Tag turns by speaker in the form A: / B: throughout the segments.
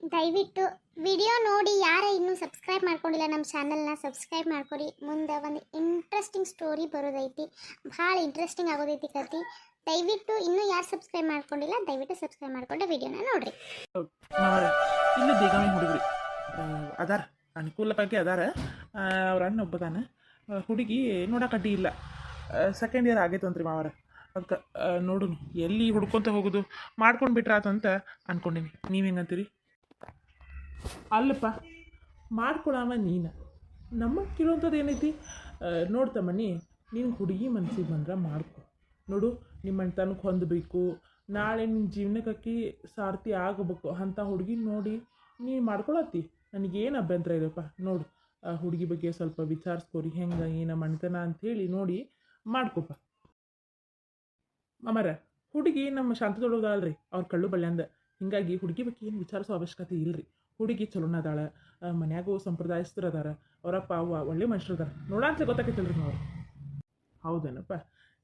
A: ದಯವಿಟ್ಟು ವಿಡಿಯೋ ನೋಡಿ ಯಾರು ಇನ್ನೂ ಸಬ್ಸ್ಕ್ರೈಬ್ ಮಾಡ್ಕೊಂಡಿಲ್ಲ ನಮ್ಮ ಚಾನಲ್ನ ಸಬ್ಸ್ಕ್ರೈಬ್ ಮಾಡ್ಕೊರಿ. ಮುಂದೆ ಒಂದು ಇಂಟ್ರೆಸ್ಟಿಂಗ್ ಸ್ಟೋರಿ ಬರೋದೈತಿ, ಭಾಳ ಇಂಟ್ರೆಸ್ಟಿಂಗ್ ಆಗೋದೈತಿ ಕತೆ. ದಯವಿಟ್ಟು ಇನ್ನೂ ಯಾರು ಸಬ್ಸ್ಕ್ರೈಬ್ ಮಾಡ್ಕೊಂಡಿಲ್ಲ ದಯವಿಟ್ಟು ಸಬ್ಸ್ಕ್ರೈಬ್ ಮಾಡ್ಕೊಂಡು ವಿಡಿಯೋನ ನೋಡ್ರಿ.
B: ಇನ್ನು ಬೇಗಮಿ ಹುಡುಗ್ರಿ ಅದಾರ, ಅನುಕೂಲ ಬಗ್ಗೆ ಅದಾರ. ಅವ್ರ ಅಣ್ಣ ಒಬ್ಬದಾನ, ಹುಡುಗಿ ನೋಡಕ್ಕೆ ಅಡ್ಡಿ ಇಲ್ಲ. ಸೆಕೆಂಡ್ ಇಯರ್ ಆಗೈತಂತ್ರಿ ಮಾವರ. ಅದಕ್ಕೆ ನೋಡು ಎಲ್ಲಿ ಹುಡ್ಕೊತ ಹೋಗೋದು ಮಾಡ್ಕೊಂಡು ಬಿಟ್ರಾತಂತ ಅನ್ಕೊಂಡೀನಿ. ನೀವು ಹೆಂಗಂತೀರಿ? ಅಲ್ಲಪ್ಪ, ಮಾಡ್ಕೊಡಮ್ಮ ನೀನು. ನಮ್ಮ ಕೇಳುವಂಥದ್ದು ಏನೈತಿ? ನೋಡ್ತಮ್ಮನಿ, ನೀನು ಹುಡುಗಿ ಮನ್ಸಿಗೆ ಬಂದ್ರೆ ಮಾಡ್ಕೊ. ನೋಡು, ನಿಮ್ಮ ತನಕ ಹೊಂದಬೇಕು, ನಾಳೆ ನಿನ್ನ ಜೀವನಕ್ಕೆ ಸಾರ್ಥಿ ಆಗಬೇಕು ಅಂಥ ಹುಡುಗಿ ನೋಡಿ ನೀನು ಮಾಡ್ಕೊಳತ್ತಿ. ನನಗೇನು ಅಭ್ಯಂತರ ಇದೆಯಪ್ಪ. ನೋಡು, ಹುಡುಗಿ ಬಗ್ಗೆ ಸ್ವಲ್ಪ ವಿಚಾರಿಸ್ಕೋರಿ, ಹೆಂಗೆ ಏನು ಮಣ್ತನ ಅಂಥೇಳಿ ನೋಡಿ ಮಾಡ್ಕೊಪ್ಪ. ಅಮರ, ಹುಡುಗಿ ನಮ್ಮ ಶಾಂತದೊಳಗಲ್ರಿ, ಅವ್ರ ಕಳ್ಳು ಬಳ್ಳ್ಯಾಂದ. ಹೀಗಾಗಿ ಹುಡುಗಿ ಬಗ್ಗೆ ಏನು ವಿಚಾರಿಸೋ ಅವಶ್ಯಕತೆ ಇಲ್ಲರಿ. ಹುಡುಗಿ ಚಲೋನ ಅದಾಳ, ಮನ್ಯಾಗೂ ಸಂಪ್ರದಾಯಸ್ಥರು ಅದಾರ, ಅವರಪ್ಪ ಅವ್ವ ಒಳ್ಳೆ ಮನುಷ್ಯರು ಅದಾರ. ನೋಡಂತ ಗೊತ್ತಾಕೈತಲ್ರಿ ನಾವು. ಹೌದೇನಪ್ಪ,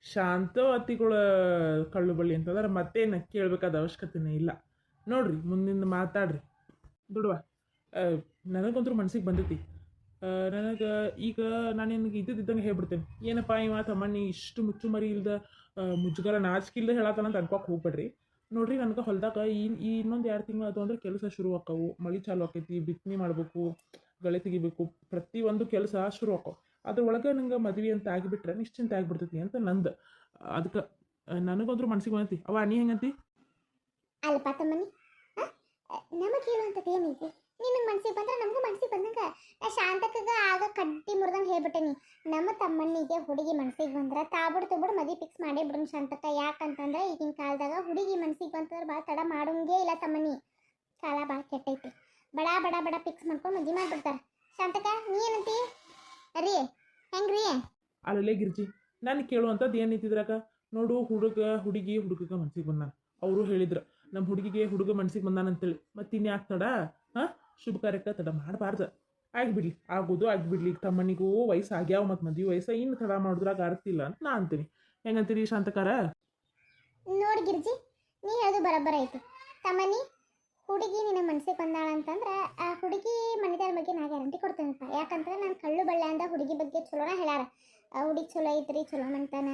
B: ಶಾಂತವತಿಗಳ ಕಳ್ಳು ಬಳ್ಳಿ ಅಂತಂದ್ರೆ ಮತ್ತೇನು ಕೇಳಬೇಕಾದ ಅವಶ್ಯಕತೆನೇ ಇಲ್ಲ. ನೋಡ್ರಿ, ಮುಂದಿಂದ ಮಾತಾಡ್ರಿ. ದುಡುವ ನನಗಂತೂ ಮನ್ಸಿಗೆ ಬಂದೈತಿ. ನನಗೆ ಈಗ ನಾನು ನಿನಗೆ ಇದ್ದಂಗೆ ಹೇಳ್ಬಿಡ್ತೇನೆ. ಏನಪ್ಪ ಇವ ತಮ್ಮಣ್ಣಿ ಇಷ್ಟು ಮುಚ್ಚುಮರಿ ಇಲ್ದ ಮುಜುಗರ ನಾಚಿಕಿಲ್ದ ಹೇಳತ್ತಾನಂತ ಅನ್ಕೋಕೆ ಹೋಗ್ಬೇಡ್ರಿ. ನೋಡ್ರಿ, ನನಗೆ ಹೊಲದಾಗ ಈ ಇನ್ನೊಂದು 2 ತಿಂಗಳು ಅದು ಅಂದ್ರೆ ಕೆಲಸ ಶುರು ಆಕ್ಕವು. ಮಳೆ ಚಾಲು ಆಕೈತಿ, ಬಿತ್ತನೆ ಮಾಡಬೇಕು, ಗಳೆ ತೆಗಿಬೇಕು, ಪ್ರತಿಯೊಂದು ಕೆಲಸ ಶುರು ಆಕ್ಕವು. ಅದ್ರೊಳಗೆ ನಂಗೆ ಮದುವೆ ಅಂತ ಆಗಿಬಿಟ್ರೆ ನಿಶ್ಚಿಂತೆ ಆಗಿಬಿಡ್ತೈತಿ ಅಂತ ನಂದು. ಅದಕ್ಕೆ ನನಗಂದ್ರೂ ಮನ್ಸಿಗೆ ಬಂದೈತಿ. ಅವ ನೀ ಹೆಂಗಂತಿ?
A: ಅಲ್ಪ ತಮ್ಮನಿ, ನಮಗೆ ಹೇಳುವಂಥದ್ದು ಏನೈತಿ? ನಿನಗೆ ಮನ್ಸಿಗೆ ಬಂದ್ರೆ ನಮಗೂ ಮನ್ಸಿಗೆ ಬಂದಂಗೆ. ಶಾಂತಕ್ಕಗ ಆಗ ಕಡ್ಡಿ ಮುರಿದಂಗೆ ಹೇಳ್ಬಿಟ್ಟೇನಿ. ನಮ್ಮ ತಮ್ಮಣ್ಣಿಗೆ ಹುಡುಗಿ ಮನ್ಸಿಗೆ ಬಂದ್ರೆ ತಾಬಿಡ್ ತುಬಿಡ್ ಮದುವೆ ಫಿಕ್ಸ್ ಮಾಡೇ ಬಿಡೋಣ ಶಾಂತಕ್ಕ. ಯಾಕಂತಂದ್ರೆ ಈಗಿನ ಕಾಲದಾಗ ಹುಡುಗಿ ಮನ್ಸಿಗೆ ಬಂತಂದ್ರೆ ಭಾಳ ತಡ ಮಾಡೋಂಗೇ ಇಲ್ಲ ತಮ್ಮಣ್ಣಿ. ಕಾಲ ಭಾಳ ಕೆಟ್ಟೈತಿ. ಬಡ ಬಡ ಬಡ ಫಿಕ್ಸ್ ಮಾಡ್ಕೊಂಡು ಮದುವೆ ಮಾಡಿಬಿಡ್ತಾರೆ. ಶಾಂತಕ್ಕ, ನೀ ಏನಂತಿ? ರೀ ಹೆಂಗ್ರಿ?
B: ಅಲ್ಲೇ ಗಿರ್ಜಿ, ನಾನು ಕೇಳುವಂಥದ್ದು ಏನೈತಿದ್ರಾಗ? ನೋಡು, ಹುಡುಗಿಗೆ ಮನ್ಸಿಗೆ ಬಂದಾನ. ಅವರು ಹೇಳಿದ್ರು ನಮ್ಮ ಹುಡುಗಿಗೆ ಹುಡುಗ ಮನ್ಸಿಗೆ ಬಂದಾನಂತೇಳಿ. ಮತ್ತು ಇನ್ಯಾಕೆ ತಡ? ಶುಭ ಕಾರ್ಯಕ್ಕೆ ತಡ ಮಾಡಬಾರ್ದು. ಆಗಿಬಿಡ್ಲಿ, ಆಗಿಬಿಡ್ಲಿ. ಈಗ ತಮ್ಮನಿಗೂ ವಯಸ್ಸು ಆಗ್ಯಾವ, ಮತ್ತು ಮದುವೆ ವಯಸ್ಸು ಇನ್ನು ತಡ ಮಾಡಿದ್ರಾಗ ಅರ್ತಿಲ್ಲ ಅಂತ ನಾ ಅಂತೀನಿ. ಹೆಂಗಂತೀರಿ ಶಾಂತಕಾರ?
A: ನೋಡಿ ಗಿರ್ಜಿ, ನೀ ಹೇಳೋದು ಬರೋಬ್ಬರ ಐತಿ. ತಮ್ಮನಿ, ಹುಡುಗಿ ನಿನ್ನ ಮನ್ಸಿಗೆ ಬಂದಾಳ ಅಂತಂದ್ರೆ ಆ ಹುಡುಗಿ ಮನೆದಾರ ಬಗ್ಗೆ ನಾ ಗ್ಯಾರಂಟಿ ಕೊಡ್ತೇನಪ್ಪ. ಯಾಕಂದ್ರೆ ನಾನು ಕಳ್ಳು ಬಳ್ಳೆ ಅಂದ ಹುಡುಗಿ ಬಗ್ಗೆ ಚಲೋನ ಹೇಳ್ಯಾರ. ಹುಡುಗಿ ಚಲೋ ಐತ್ರಿ, ಚಲೋ ಮಂತಾನ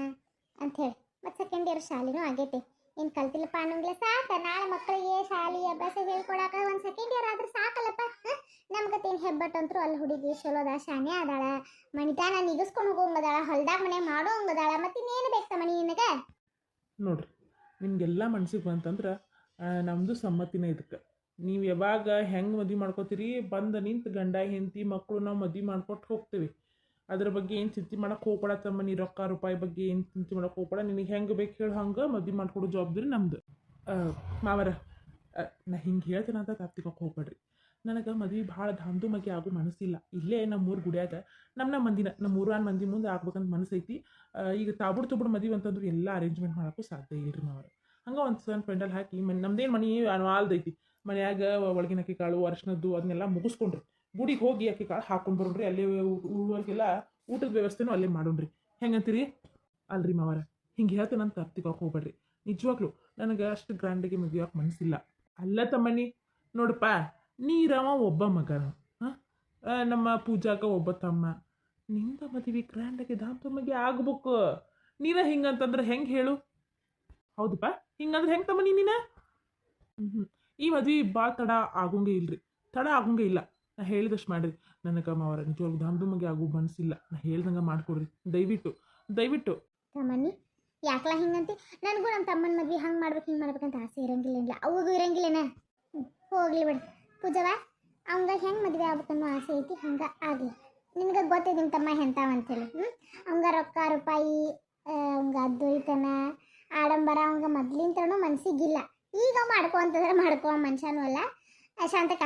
A: ಅಂಥೇಳಿ. ಮತ್ತು ಸೆಕೆಂಡ್ ಇಯರ್ ಶಾಲಿನೂ ಆಗೈತಿ. ಏನು ಕಲ್ತಿಲ್ಲಪ್ಪ ಅನ್ನೋಂಗಿಲ್ಲ, ಸಾಕ. ನಾಳೆ ಮಕ್ಕಳಿಗೆ ಶಾಲೆ ಅಭ್ಯಾಸ ಹೇಳ್ಕೊಡಾಕ ಒಂದು ಸೆಕೆಂಡ್ ಇಯರ್ ಆದ್ರೆ ಸಾಕಲ್ಲಪ್ಪ. ನಮ್ಗತ್ತೇನು ಹೆಬ್ಬಟ್ಟಂತರೂ ಅಲ್ಲಿ ಹುಡುಗಿ ಚಲೋದ, ಶಾನೆ ಅದಾಳ, ಮಣಿತಾನ ನಿಗಿಸ್ಕೊಂಡು ಹೋಗೋಂಗದಾಳ, ಹೊಲ್ದಾಗ ಮನೆ ಮಾಡೋ ಹಂಗದಾಳ. ಮತ್ತು ಇನ್ನೇನು ಬೇಕು ಮನಿ ನಿನಗೆ?
B: ನೋಡ್ರಿ, ನಿಮಗೆಲ್ಲ ಮನ್ಸಿಗೆ ಬಂತಂದ್ರೆ ನಮ್ಮದು ಸಮ್ಮತಿನೇ ಇದಕ್ಕೆ. ನೀವು ಯಾವಾಗ ಹೆಂಗೆ ಮದುವೆ ಮಾಡ್ಕೋತೀರಿ, ಬಂದು ನಿಂತು ಗಂಡ ಹೆಂಡತಿ ಮಕ್ಕಳು ನಾವು ಮದುವೆ ಮಾಡ್ಕೊಟ್ಟು ಹೋಗ್ತೀವಿ. ಅದ್ರ ಬಗ್ಗೆ ಏನು ಚಿಂತೆ ಮಾಡೋಕೆ ಹೋಗ್ಬೇಡ ತಮ್ಮನಿ. ರೊಕ್ಕ ರೂಪಾಯಿ ಬಗ್ಗೆ ಏನು ಚಿಂತೆ ಮಾಡೋಕೆ ಹೋಗ್ಬೇಡ. ನಿನಗೆ ಹೆಂಗೆ ಬೇಕು ಹೇಳಿ ಹಂಗೆ ಮದುವೆ ಮಾಡ್ಕೊಡೋ ಜವಾಬ್ದಾರಿ ನಮ್ದು. ಮಾವರ, ನಾ ಹಿಂಗೆ ಹೇಳ್ತೇನೆ ಅಂತ ತಪ್ಪಿಕೋಕೆ ಹೋಗ್ಬೇಡ್ರಿ. ನನಗೆ ಮದುವೆ ಭಾಳ ಧಾಮ್ಧೂಮಾಗಿ ಆಗೋ ಮನಸ್ಸಿಲ್ಲ. ಇಲ್ಲೇ ನಮ್ಮೂರು ಗುಡಿಯಾಗ ನಮ್ಮ ಮಂದಿನ, ನಮ್ಮ ಊರಾನ ಮಂದಿ ಮುಂದೆ ಆಗ್ಬೇಕಂತ ಮನಸ್ಸೈತಿ. ಈಗ ತಾಬುಡ್ ತುಬುಡ್ ಮದುವೆ ಅಂತಂದ್ರೆ ಎಲ್ಲ ಅರೇಂಜ್ಮೆಂಟ್ ಮಾಡೋಕ್ಕೂ ಸಾಧ್ಯ ಇಲ್ರಿ ಮಾವರ. ಹಂಗೆ ಒಂದು ಸಣ್ಣ ಪೆಂಡಲ್ ಹಾಕಿ ನಮ್ದೇನು ಮನೆ ಆಲ್ದೈತಿ, ಮನ್ಯಾಗ ಒಳಗಿನ ಅಕ್ಕಿ ಕಾಳು ಅರ್ಶಿನದ್ದು ಅದನ್ನೆಲ್ಲ ಮುಗಿಸ್ಕೊಂಡ್ರಿ ಗುಡಿಗೆ ಹೋಗಿ ಅಕ್ಕಿ ಕಾಳು ಹಾಕೊಂಡು ಬರೋಣ್ರಿ. ಅಲ್ಲೇ ಊರಿಗೆಲ್ಲ ಊಟದ ವ್ಯವಸ್ಥೆನೂ ಅಲ್ಲೇ ಮಾಡೋಣ್ರಿ. ಹೆಂಗಂತೀರಿ? ಅಲ್ರಿ ಮಾವರ, ಹಿಂಗೆ ಹೇಳ್ತೇನಂತ ತಪ್ಪಿಕೋಕೆ ಹೋಗ್ಬೇಡ್ರಿ. ನಿಜವಾಗ್ಲೂ ನನಗೆ ಅಷ್ಟು ಗ್ರ್ಯಾಂಡಿಗೆ ಮದುವೆಯೋಕೆ ಮನಸ್ಸಿಲ್ಲ. ಅಲ್ಲ ತಮ್ಮನಿ, ನೋಡಪ್ಪ, ನೀರವ ಒಬ್ಬ ಮಗನ, ನಮ್ಮ ಪೂಜಾಗ ಒಬ್ಬ ತಮ್ಮ. ನಿಂದ ಮದುವೆ ಗ್ರ್ಯಾಂಡಾಗಿ ಧಾಮ್ಧೂಮಾಗಿ ಆಗ್ಬೇಕು. ನೀನ ಹಿಂಗಂತಂದ್ರೆ ಹೆಂಗೆ ಹೇಳು? ಹೌದಪ್ಪ, ಹಿಂಗಂದ್ರೆ ಹೆಂಗೆ ತಮ್ಮನಿ ನೀನು? ಈ ಮದುವೆ ಭಾಳ ತಡ ಆಗೋಂಗೆ ಇಲ್ರಿ, ತಡ ಆಗೋಂಗೆ ಇಲ್ಲ. ನಾ ಹೇಳಿದಷ್ಟು ಮಾಡಿರಿ. ನನಗೆ ಮಾವರ ನಿಜವಾಗ್ಲೂ ಧಾಮ್ಧೂಮಾಗಿ ಆಗೋ ಮನಸ್ಸಿಲ್ಲ. ನಾ ಹೇಳ್ದಂಗೆ ಮಾಡಿಕೊಡ್ರಿ ದಯವಿಟ್ಟು.
A: ತಮ್ಮನಿ, ಯಾಕಲ ಹಿಂಗಂತಿ? ನನಗೂ ನಮ್ಮ ತಮ್ಮನ ಮದ್ವೆ ಹಂಗೆ ಮಾಡ್ಬೇಕು ಹಿಂಗೆ ಮಾಡ್ಬೇಕಂತ ಆಸೆ ಇರಂಗಿಲ್ಲ. ಅವ್ರಿಗೂ ಇರಂಗಿಲ್ಲನ? ಹೋಗ್ಲಿ ಬಿಡು ಪೂಜವ, ಅವಂಗ ಹೆಂಗೆ ಮದುವೆ ಆಗ್ಬೇಕನ್ನೋ ಆಸೆ ಐತಿ, ಹಂಗೆ ಆಗಲಿ. ನಿನ್ಗೆ ಗೊತ್ತೈತಿ ನಿಮ್ಮ ತಮ್ಮ ಎಂಥವ ಅಂತೇಳಿ. ಅವಂಗ ರೊಕ್ಕ ರೂಪಾಯಿ, ಅವಂಗ ಅದ್ದೊಯ್ತನ ಆಡಂಬರ ಅವಂಗ ಮೊದ್ಲಿಂತನೂ ಮನ್ಸಿಗಿಲ್ಲ. ಈಗ ಮಾಡ್ಕೊ ಅಂತಂದ್ರೆ ಮಾಡ್ಕೊ, ಮನುಷ್ಯನೂ ಅಲ್ಲ. ಶಾಂತಕ,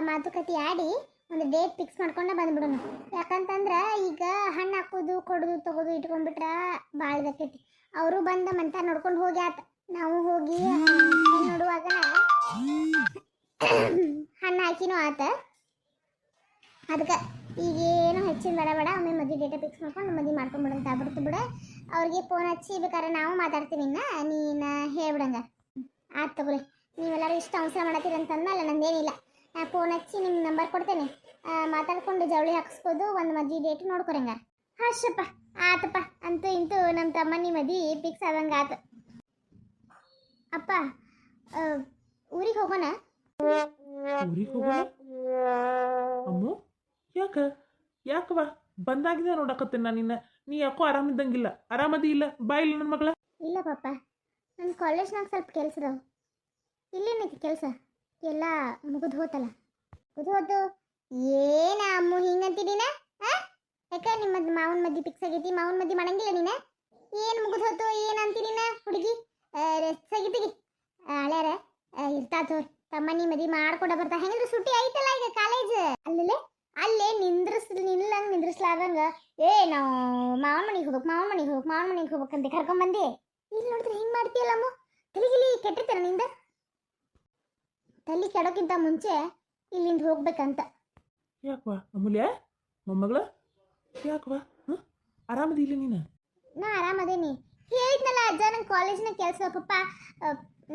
A: ಮಾತುಕತೆ ಆಡಿ ಒಂದು ಡೇಟ್ ಫಿಕ್ಸ್ ಮಾಡ್ಕೊಂಡು ಬಂದ್ಬಿಡೋಣ. ಯಾಕಂತಂದ್ರೆ ಈಗ ಹಣ್ಣು ಹಾಕೋದು ಕೊಡೋದು ತೊಗೋದು ಇಟ್ಕೊಂಡ್ಬಿಟ್ರೆ ಭಾಳ ಇದಕ್ಕೈತಿ. ಅವರು ಬಂದ ಮಂತ ನೋಡ್ಕೊಂಡು ಹೋಗಿ ಆತ. ನಾವು ಹೋಗಿ ನೋಡುವಾಗ ಹಣ್ಣು ಹಾಕಿನೂ ಆತ. ಅದಕ್ಕೆ ಈಗೇನು ಹೆಚ್ಚಿನ ಬೇಡ, ಒಮ್ಮೆ ಮದುವೆ ಡೇಟ ಫಿಕ್ಸ್ ಮಾಡ್ಕೊಂಡು ಮದುವೆ ಮಾಡ್ಕೊಂಡ್ಬಿಡಂತ ಆಗ್ಬಿಡ್ತು ಬಿಡು. ಅವ್ರಿಗೆ ಫೋನ್ ಹಚ್ಚಿ ಬೇಕಾದ್ರೆ ನಾವು ಮಾತಾಡ್ತೀವಿ. ನೀನು ಹೇಳ್ಬಿಡಂಗ ಆಯ್ತು ತಗೋರಿ. ನೀವೆಲ್ಲರೂ ಇಷ್ಟ ಅವಸರ ಮಾಡತ್ತೀರಿ ಅಂತ ಅಂದಲ್ಲ ನಂದೇನಿಲ್ಲ. ನಾ ಫೋನ್ ಹಚ್ಚಿ ನಿಮ್ಮ ನಂಬರ್ ಕೊಡ್ತೇನೆ, ಮಾತಾಡ್ಕೊಂಡು ಜವಳಿ ಹಾಕಿಸ್ಬೋದು, ಒಂದು ಮದುವೆ ಡೇಟ್ ನೋಡ್ಕೊರಂಗ. ಹರ್ಷಪ್ಪ ಆತಪ್ಪ, ಅಂತೂ ಇಂತೂ ನಮ್ಮ ತಮ್ಮನಿ ಮದುವೆ ಫಿಕ್ಸ್ ಆದಂಗೆ ಆತು. ಅಪ್ಪ ಊರಿಗೆ ಹೋಗೋಣ?
B: ಊರಿಗೆ ಹೋಗೋಣ? ಅಮ್ಮು ಯಾಕವ ಬಂದಾಗಿದೆ ನೋಡಕತ್ತೇನೆ ನಾನು ನಿನ್ನ. ನೀ ಯಾಕೋ ಆರಾಮಿದ್ದಂಗಿಲ್ಲ. ಆರಾಮದಿ ಇಲ್ಲ? ಬಾ ಇಲ್ಲ ನನ್ನ ಮಗಳ.
A: ಇಲ್ಲ ಪಾಪ, ನನ್ನ ಕಾಲೇಜ್ನಾಗ ಸ್ವಲ್ಪ ಕೆಲಸದವು. ಇಲ್ಲೇನೈತಿ ಕೆಲಸ? ಎಲ್ಲ ಮುಗಿದು ಹೋತಲ್ಲ. ಮುಗಿದು ಹೋತು. ಏನ ಅಮ್ಮು ಹಿಂಗಂತಿದ್ದೀನ? ಯಾಕೆ ನಿಮ್ಮ ಮಾವನ ಮದ್ದೆ ಫಿಕ್ಸ್ ಆಗೈತಿ, ಮಾವನ ಮದ್ದೆ ಮಾಡಂಗಿಲ್ಲ ನೀನ? ಏನು ಮುಗಿದು ಹೋತು ಏನು ಅಂತೀನಿನ ಹುಡುಗಿ? ಸಗಿತಿಗಿ ಹಳ್ಯಾರ ಇರ್ತಾತು, ತಮ್ಮನಿ ಮದ್ವೆ ಮಾಡ್ಕೊಂಡ ಬರ್ತಾ. ಹೆಂಗಂದ್ರೆ ಸುಟ್ಟಿ ಐತಲ್ಲ ಈಗ ಕಾಲೇಜ್. ಅಲ್ಲೇ ನಿಂದ್ರಿಸ್ಲಾರ್ದಂಗ ನಾವು ಮಾವನ ಮನೆಗೆ ಹೋಗ್ಬೇಕಂತ ಕರ್ಕೊಂಬಂದಿ. ಇಲ್ಲಿ ನೋಡಿದ್ರೆ ಹಿಂಗೆ ಮಾಡ್ತೀಯಲ್ಲ ಅಮ್ಮ, ತಲೆಗಿಲಿ ಕೆಟ್ಟಿರ್ತಾರ ನಿಂದ. ತಲೆ ಕೆಡೋಕ್ಕಿಂತ ಮುಂಚೆ ಇಲ್ಲಿಂದ ಹೋಗ್ಬೇಕಂತ.
B: ಯಾಕವಾ ಅಮೂಲ್ಯ ಮೊಮ್ಮಗಳ? ಯಾಕವಾ ಆರಾಮದಿ ಇಲ್ಲ ನೀನು?
A: ನಾ ಆರಾಮದೇನಿ. ಹೇಳಿದ್ನಲ್ಲ ಅಜ್ಜ, ನಂಗೆ ಕಾಲೇಜ್ನಾಗ ಕೆಲಸ ಬೇಕಪ್ಪ,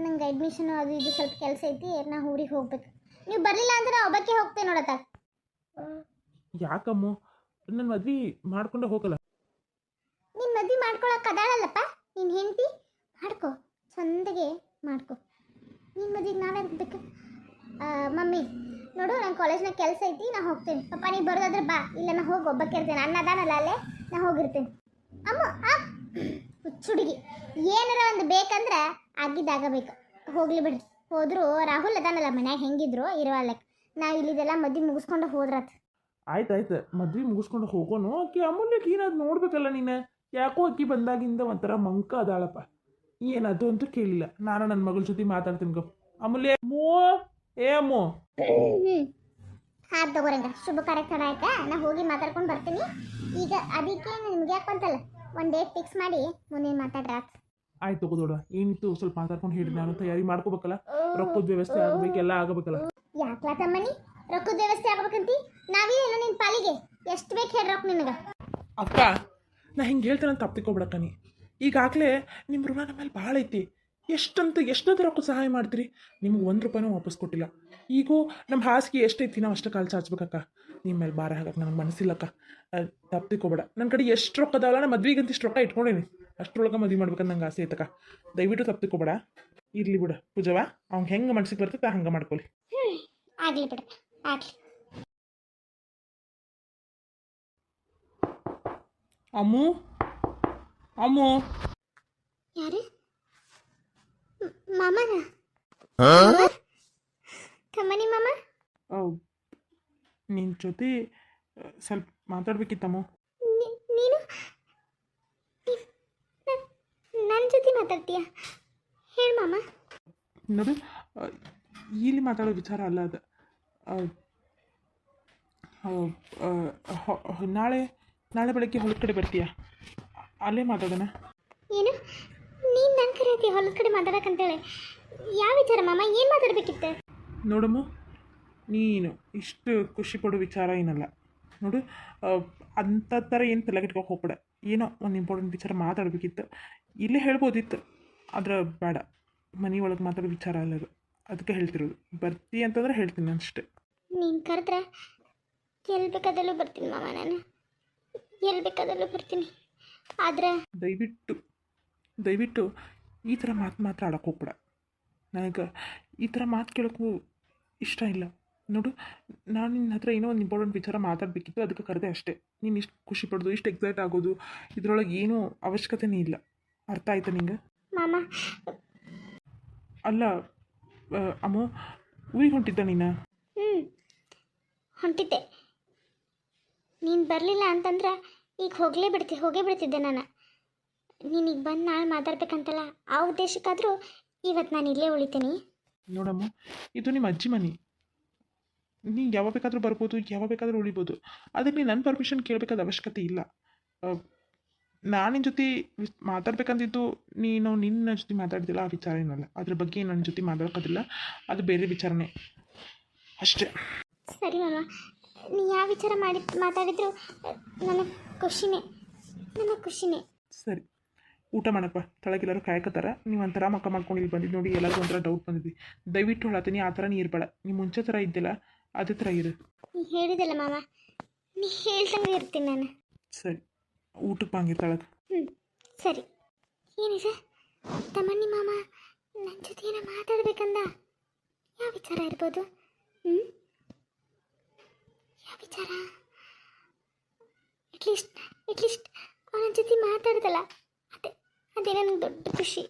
A: ನಂಗೆ ಅಡ್ಮಿಷನ್ ಅದು ಇದು ಸ್ವಲ್ಪ ಕೆಲಸ ಐತಿ, ನಾ ಊರಿಗೆ ಹೋಗ್ಬೇಕು. ನೀವು ಬರಲಿಲ್ಲ ಅಂದ್ರೆ ನಾ ಒಬ್ಬಕ್ಕೆ ಹೋಗ್ತೇನೆ ನೋಡತ್ತ.
B: ಯಾಕಮ್ಮು ನನ್ನ ಮದ್ವೆ ಮಾಡ್ಕೊಂಡೆ ಹೋಗಲ್ಲ?
A: ನಿನ್ನ ಮದ್ವೆ ಮಾಡ್ಕೊಳಕ್ಕೆ ಅದಾಳಲ್ಲಪ್ಪ ನಿನ್ನ ಹೆಂಡತಿ, ಮಾಡ್ಕೊ, ಚಂದಗೆ ಮಾಡ್ಕೊ. ನಿನ್ನ ಮದ್ವೆಗೆ ನಾವ್ಯಾಕೆ ಬೇಕು? ಮಮ್ಮಿ ನೋಡು, ನನ್ನ ಕಾಲೇಜ್ನಾಗ ಕೆಲಸ ಐತಿ, ನಾ ಹೋಗ್ತೇನೆ. ಪಪ್ಪ ನೀ ಬರೋದಾದ್ರೆ ಬಾ, ಇಲ್ಲ ನಾ ಹೋಗಿ ಒಬ್ಬಕ್ಕೆ ಇರ್ತೇನೆ. ಅನ್ನ ಅದಾನಲ್ಲ ಅಲ್ಲೇ, ನಾ ಹೋಗಿರ್ತೇನೆ. ಅಮ್ಮ ಹುಚ್ಚುಡುಗಿ, ಏನಾರ ಒಂದು ಬೇಕಂದ್ರೆ ಆಗಿದ್ದಾಗಬೇಕು. ಹೋಗ್ಲಿ ಬಿಡ್ರಿ, ಹೋದ್ರು ರಾಹುಲ್ ಅದಾನಲ್ಲ ಮನ್ಯಾಗ, ಹೆಂಗಿದ್ರು ಇರೋಲ್ಲಕ್ಕೆ. ನಾವು ಇಲ್ಲಿದೆಲ್ಲ ಮದ್ವೆ ಮುಗಿಸ್ಕೊಂಡು ಹೋದ್ರತ್.
B: ಆಯ್ತು ಮದ್ವೆ ಮುಗಿಸ್ಕೊಂಡು ಹೋಗೋನು. ಆಕಿ ಅಮೂಲ್ಯಕ್ಕೆ ಏನಾದ್ರು ನೋಡ್ಬೇಕಲ್ಲ ನೀನು. ಯಾಕೋ ಅಕ್ಕಿ ಬಂದಾಗಿಂದ ಒಂಥರ ಮಂಕ ಅದಾಳಪ್ಪ. ಏನದು ಅಂತೂ ಕೇಳಿಲ್ಲ. ನಾನು ನನ್ನ ಮಗಳ ಜೊತೆ ಮಾತಾಡ್ತೀನಿ ಗಪ್. ಅಮೂಲ್ಯ ಅಮ್ಮು
A: ಹಾಂ ತಗೋರಂಗ, ಶುಭ ಕಾರ್ಯಕ್ರಮ ಆಯ್ತಾ? ನಾ ಹೋಗಿ ಮಾತಾಡ್ಕೊಂಡು ಬರ್ತೀನಿ. ಈಗ ಅದಕ್ಕೆ ನಿಮ್ಗೆ ಯಾಕೆ ಬಂತಲ್ಲ, ಒಂದು ಡೇಟ್ ಫಿಕ್ಸ್ ಮಾಡಿ ಮುಂದೆ ಮಾತಾಡ್ರ.
B: ಆಯ್ತು ತಗೋದೋಡ, ಏನಿತ್ತು ಸ್ವಲ್ಪ ಮಾತಾಡ್ಕೊಂಡು ಹೇಳಿ. ನಾನು ತಯಾರಿ ಮಾಡ್ಕೋಬೇಕಲ್ಲ, ರೊಕ್ಕದ ವ್ಯವಸ್ಥೆ ಆಗಬೇಕು, ಎಲ್ಲ ಆಗಬೇಕಲ್ಲ.
A: ಯಾಕ್ಲಾ ತಮ್ಮನಿ ರೊಕ್ಕದ ವ್ಯವಸ್ಥೆ ಆಗ್ಬೇಕಂತಿ? ನಾವೇನು ನಿನ್ನ ಪಾಲಿಗೆ ಎಷ್ಟು ಬೇಕು ಹೇಳಿ ರೊಕ್ಕ ನಿನಗೆ?
B: ಅಕ್ಕ, ನಾ ಹಿಂಗೆ ಹೇಳ್ತೇನೆ ಅಂತ ತಪ್ಪಿಕೋಬಿಡಕ್ಕ. ನೀ ಈಗಾಗಲೇ ನಿಮ್ಮ ಋಣ ನಮ್ಮ ಮೇಲೆ ಭಾಳ ಐತಿ. ಎಷ್ಟಂತ ರೊಕ್ಕ ಸಹಾಯ ಮಾಡ್ತೀರಿ? ನಿಮ್ಗೆ ₹1 ವಾಪಸ್ ಕೊಟ್ಟಿಲ್ಲ. ಈಗೂ ನಮ್ಮ ಹಾಸಿಗೆ ಎಷ್ಟೈತಿ, ನಾವು ಅಷ್ಟು ಕಾಲು ಚಾಚ್ಬೇಕಕ್ಕ. ನಿಮ್ಮ ಮೇಲೆ ಭಾರ ಹಾಕಕ್ಕೆ ನನಗೆ ಮನಸ್ಸಿಲ್ಲಕ್ಕ. ತಪ್ಪಿಕೋಬೇಡ. ನನ್ನ ಕಡೆ ಎಷ್ಟು ರೊಕ್ಕ ಅದಾವಲ್ಲ, ನಾನು ಮದ್ವೆಗಂತ ಇಷ್ಟು ರೊಕ್ಕ ಇಟ್ಕೊಂಡೇನಿ. ಅಷ್ಟರೊಳಗೆ ಮದುವೆ ಮಾಡ್ಬೇಕಂತ ನಂಗೆ ಆಸೆ ಐತಕ್ಕ. ದಯವಿಟ್ಟು ತಪ್ಪಿಕೋಬೇಡ. ಇರಲಿ ಬಿಡು ಪೂಜವ, ಅವ್ನು ಹೆಂಗೆ ಮನ್ಸಿಗೆ ಬರ್ತೈತೆ ಹಂಗೆ ಮಾಡ್ಕೊಳ್ಳಿ.
A: ಆಗಲಿ ಬಿಡ, ಆಗಲಿ.
B: ಅಮ್ಮು
A: ಯಾರು? ಮಾಮನ? ತಮ್ಮನಿ ಮಾಮ?
B: ನಿನ್ನ ಜೊತೆ ಸ್ವಲ್ಪ ಮಾತಾಡ್ಬೇಕಿತ್ತಮ್ಮ.
A: ನೀನು ನನ್ನ ಜೊತೆ ಮಾತಾಡ್ತೀಯ? ಹೇಳು ಮಾಮ.
B: ನೋಡು, ಇಲ್ಲಿ ಮಾತಾಡೋ ವಿಚಾರ ಅಲ್ಲ ಅದು. ನಾಳೆ ಬೆಳಗ್ಗೆ ಹೊಲದ ಕಡೆ ಬರ್ತೀಯಾ? ಅಲ್ಲೇ ಮಾತಾಡೋಣ.
A: ಏನು ನೀನು ನನ್ನ ಕರೆ ಹೊಲದ ಕಡೆ ಮಾತಾಡಕ್ಕಂತೇಳಿ? ಯಾವ ವಿಚಾರ ಮಾಮ? ಏನು ಮಾತಾಡ್ಬೇಕಿತ್ತು?
B: ನೋಡಮ್ಮ, ನೀನು ಇಷ್ಟು ಖುಷಿ ಪಡೋ ವಿಚಾರ ಏನಲ್ಲ ನೋಡು. ಅಂಥ ಥರ ಏನು ತಲೆಗೆಟ್ಕೋಕೆ ಹೋಗ್ಬೇಡ. ಏನೋ ಒಂದು ಇಂಪಾರ್ಟೆಂಟ್ ವಿಚಾರ ಮಾತಾಡಬೇಕಿತ್ತು, ಇಲ್ಲೇ ಹೇಳ್ಬೋದಿತ್ತು. ಆದ್ರೆ ಬೇಡ, ಮನೆ ಒಳಗೆ ಮಾತಾಡೋ ವಿಚಾರ ಅಲ್ಲ ಅದು. ಅದಕ್ಕೆ ಹೇಳ್ತಿರೋದು. ಬರ್ತಿ ಅಂತಂದ್ರೆ ಹೇಳ್ತೀನಿ ಅಷ್ಟೇ.
A: ನೀನು ಕರೆದ್ರೆ ಎಲ್ಲಿ ಬೇಕಾದಲ್ಲೂ ಬರ್ತೀನಿ ಮಾಮ. ನಾನು ಎಲ್ಲಿ ಬೇಕಾದಲ್ಲೂ ಬರ್ತೀನಿ. ಆದರೆ
B: ದಯವಿಟ್ಟು ಈ ಥರ ಮಾತ್ರ ಆಡೋಕೆ ಹೋಗ್ಬೇಡ. ನನಗೆ ಈ ಥರ ಮಾತು ಕೇಳೋಕ್ಕೂ ಇಷ್ಟ ಇಲ್ಲ. ನೋಡು, ನಾನು ನಿನ್ನ ಹತ್ರ ಏನೋ ಒಂದು ಇಂಪಾರ್ಟೆಂಟ್ ವಿಚಾರ ಮಾತಾಡಬೇಕಿತ್ತು, ಅದಕ್ಕೆ ಕರೆದೆ ಅಷ್ಟೇ. ನೀನು ಇಷ್ಟು ಖುಷಿ ಪಡೋದು, ಇಷ್ಟು ಎಕ್ಸೈಟ್ ಆಗೋದು ಇದರೊಳಗೆ ಏನೂ ಅವಶ್ಯಕತೆನೇ ಇಲ್ಲ. ಅರ್ಥ ಆಯ್ತಾ ನಿಂಗೆ?
A: ಮಾಮ
B: ಅಲ್ಲ ಅಮ್ಮ, ಊರಿಗೆ ಹೊಂಟಿದ್ದ ನೀನು?
A: ಹೊಂಟಿದ್ದೆ. ನೀನು ಬರಲಿಲ್ಲ ಅಂತಂದ್ರೆ ಈಗ ಹೋಗೇ ಬಿಡ್ತಿದ್ದೆ ನಾನು. ನೀನೀಗ ಬಂದು ನಾಳೆ ಮಾತಾಡ್ಬೇಕಂತಲ್ಲ, ಆ ಉದ್ದೇಶಕ್ಕಾದರೂ ಇವತ್ತು ನಾನು ಇಲ್ಲೇ ಉಳಿತೀನಿ.
B: ನೋಡಮ್ಮ, ಇದು ನಿಮ್ಮ ಅಜ್ಜಿ ಮನೆ. ನೀ ಯಾವಾಗ ಬೇಕಾದರೂ ಬರ್ಬೋದು, ಯಾವಾಗ ಬೇಕಾದರೂ ಉಳಿಬೋದು. ಅದಕ್ಕೆ ನೀನು ನನ್ನ ಪರ್ಮಿಷನ್ ಕೇಳಬೇಕಾದ ಅವಶ್ಯಕತೆ ಇಲ್ಲ. ನಾನು ನಿನ್ನ ಜೊತೆ ಮಾತಾಡ್ಬೇಕಂತಿದ್ದು, ನೀನು ನಿನ್ನ ಜೊತೆ ಮಾತಾಡ್ತಿಲ್ಲ, ಆ ವಿಚಾರ ಏನಲ್ಲ. ಅದ್ರ ಬಗ್ಗೆ ನನ್ನ ಜೊತೆ ಮಾತಾಡೋಕ್ಕಾದಿಲ್ಲ, ಅದು ಬೇರೆ ವಿಚಾರನೇ ಅಷ್ಟೇ.
A: ಸರಿ ಮಾಮ, ನೀ ಯಾವ ವಿಚಾರ ಮಾತಾಡಿದ್ರು ನನಗೆ ಖುಷಿನೇ.
B: ಸರಿ, ಊಟ ಮಾಡಪ್ಪ ತಳಗೆಲ್ಲರೂ ಕಾಯಕತ್ತಾರ ನೀವು ಒಂಥರ ಮಕ್ಕ ಮಾಡ್ಕೊಂಡು ಇಲ್ಲಿ ಬಂದಿದ್ದು ನೋಡಿ ಎಲ್ಲರಿಗೂ ಒಂಥರ ಡೌಟ್ ಬಂದಿದ್ವಿ ದಯವಿಟ್ಟು ಹೇಳತ್ತೀನಿ ಆ ಥರ ನೀ ಇರಬೇಡ ನೀ ಮುಂಚೆ ಥರ ಇದ್ದಿಲ್ಲ ಅದೇ ಥರ ಇರು.
A: ನೀ ಹೇಳಿದಲ್ಲ ಮಾವ, ನೀ ಹೇಳ್ದಂಗೆ ಇರ್ತೀನಿ ನಾನು.
B: ಸರಿ ಊಟಕ್ಕೆ ಬಾಂಗಿ ತಳಗೆ.
A: ಸರಿ. ಏನಿದೆ ತಮ್ಮಣ್ಣಿ ಮಾಮ ನನ್ನ ಜೊತೆ ಏನೋ ಮಾತಾಡ್ಬೇಕಂದ? ಯಾವ ವಿಚಾರ ಇರ್ಬೋದು? ಯಾವ ವಿಚಾರ? ಅಟ್ಲೀಸ್ಟ್ ಅವನ ಜೊತೆ ಮಾತಾಡ್ದಲ್ಲ, ಅದೇ ನನಗೆ ದೊಡ್ಡ ಖುಷಿ.